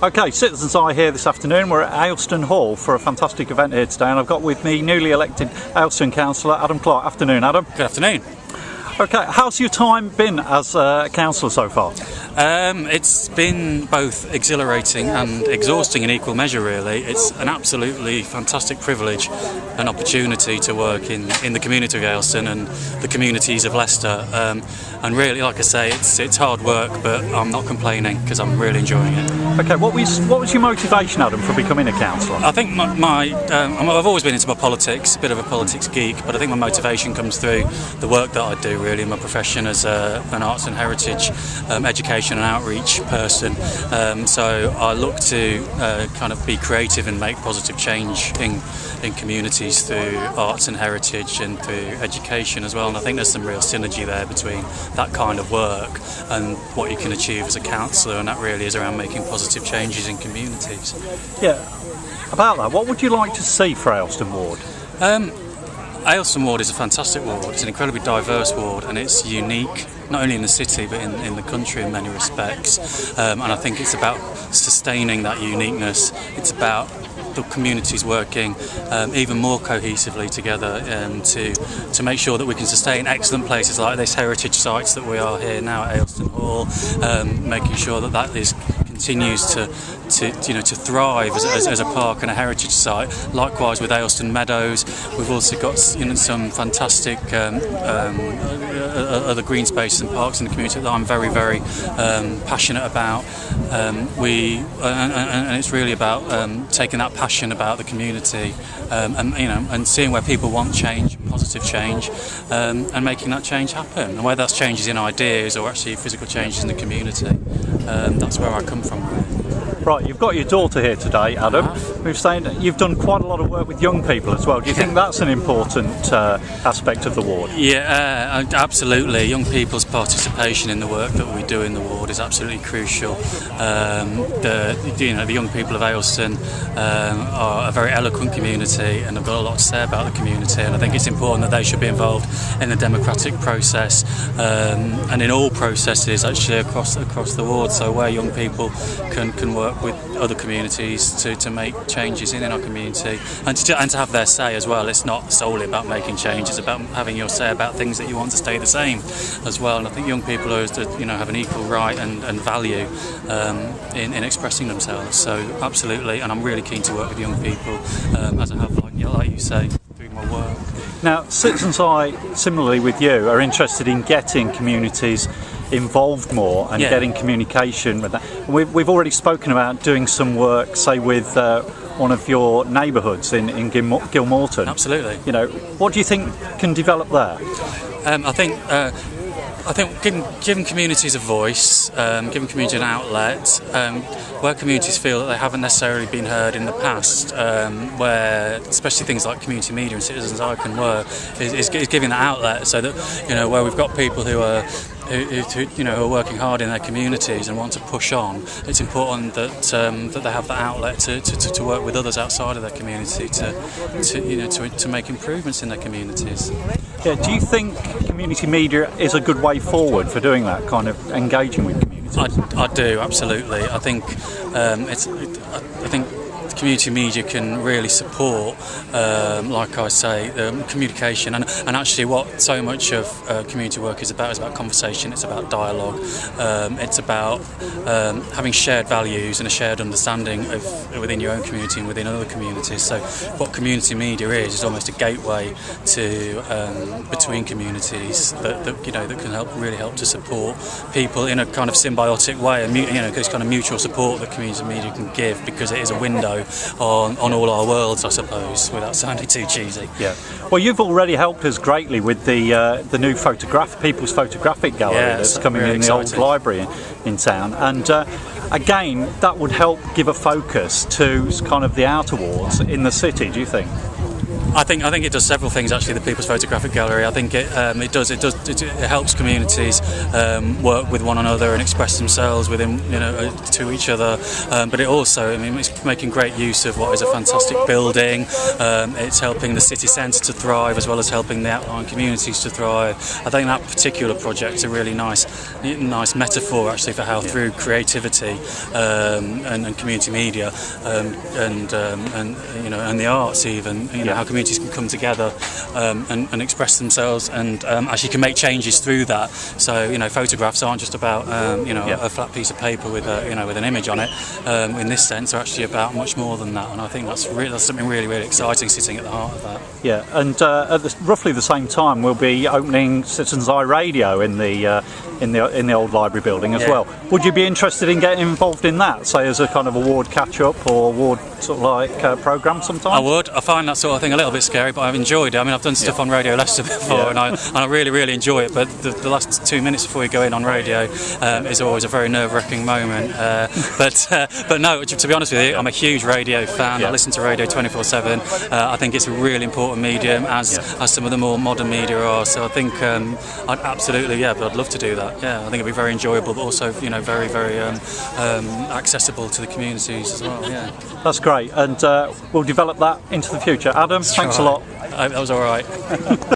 Okay, Citizens Eye here this afternoon. We're at Aylestone Hall for a fantastic event here today, and I've got with me newly elected Aylestone Councillor Cllr Clarke. Afternoon, Adam. Good afternoon. Okay, how's your time been as a councillor so far? It's been both exhilarating and exhausting in equal measure, really. It's an absolutely fantastic privilege and opportunity to work in the community of Aylestone and the communities of Leicester. And really, like I say, it's hard work, but I'm not complaining because I'm really enjoying it. Okay, what was your motivation, Adam, for becoming a councillor? I think I've always been into my politics, a bit of a politics geek, but I think my motivation comes through the work that I do, really, in my profession as an arts and heritage education and outreach person. So I look to kind of be creative and make positive change in communities through arts and heritage and through education as well. And I think there's some real synergy there between that kind of work and what you can achieve as a councillor, and that really is around making positive changes in communities. Yeah, about that, what would you like to see for Aylestone Ward? Aylestone Ward is a fantastic ward. It's an incredibly diverse ward, and it's unique not only in the city but in the country in many respects. And I think it's about sustaining that uniqueness. It's about the communities working even more cohesively together to make sure that we can sustain excellent places like this heritage sites that we are here now at Aylestone Hall, making sure that continues to thrive as a park and a heritage site. Likewise with Aylestone Meadows, we've also got some fantastic other green spaces and parks in the community that I'm very, very passionate about. And it's really about taking that passion about the community and seeing where people want change, positive change, and making that change happen. And whether that's changes in ideas or actually physical changes in the community, that's where I come from. Right, you've got your daughter here today, Adam. We've saying that you've done quite a lot of work with young people as well. Do you think that's an important aspect of the ward? Yeah, absolutely. Young people's participation in the work that we do in the ward is absolutely crucial. The young people of Aylestone are a very eloquent community and have got a lot to say about the community, and I think it's important that they should be involved in the democratic process and in all processes actually across the ward. So where young people can work with other communities to make changes in our community and to have their say as well. It's not solely about making change, it's about having your say about things that you want to stay the same as well. And I think young people have an equal right and value in expressing themselves. So absolutely, and I'm really keen to work with young people as I have, like you say, through my work. Now, Citizens Eye, similarly with you, are interested in getting communities involved more and getting communication with that. We've already spoken about doing some work, say, with one of your neighbourhoods in Gilmorton. Absolutely. What do you think can develop there? I think giving communities a voice, giving community an outlet, where communities feel that they haven't necessarily been heard in the past, where especially things like community media and Citizens Eye can work, is giving that outlet, so that where we've got people who are working hard in their communities and want to push on. It's important that they have that outlet to work with others outside of their community to make improvements in their communities. Yeah, do you think community media is a good way forward for doing that, kind of engaging with communities? I do, absolutely. I think community media can really support, like I say, communication and actually what so much of community work is about conversation. It's about dialogue. It's about having shared values and a shared understanding of within your own community and within other communities. So what community media is almost a gateway to between communities that can really help to support people in a kind of symbiotic way, and this kind of mutual support that community media can give, because it is a window on all our worlds, I suppose, without sounding too cheesy. Yeah. Well, you've already helped us greatly with the new People's Photographic Gallery that's coming really in the old library in town, and again, that would help give a focus to kind of the outer wards in the city. Do you think? I think it does several things actually. The People's Photographic Gallery. I think it helps communities work with one another and express themselves within to each other. But it also, it's making great use of what is a fantastic building. It's helping the city centre to thrive as well as helping the outlying communities to thrive. I think that particular project's a really nice metaphor actually for how through creativity and community media and the arts even how communities can come together and express themselves and actually can make changes through that. So photographs aren't just about a flat piece of paper with an image on it. In this sense, they're actually about much more than that, and I think that's something really, really exciting sitting at the heart of that. Yeah, and at roughly the same time, we'll be opening Citizens Eye Radio in the old library building as well. Would you be interested in getting involved in that, say as a kind of a ward catch-up or ward sort of like programme sometimes? I would. I find that sort of thing a little bit scary, but I've enjoyed it. I've done stuff on Radio Leicester before, and I really, really enjoy it. But the last 2 minutes before you go in on radio is always a very nerve-wracking moment. But no, to be honest with you, I'm a huge radio fan. I listen to radio 24/7. I think it's a really important medium, as some of the more modern media are. So I think I'd absolutely, I'd love to do that. Yeah, I think it'd be very enjoyable, but also very, very accessible to the communities as well. Yeah, that's great, and we'll develop that into the future. Adam, thanks a lot. That was all right.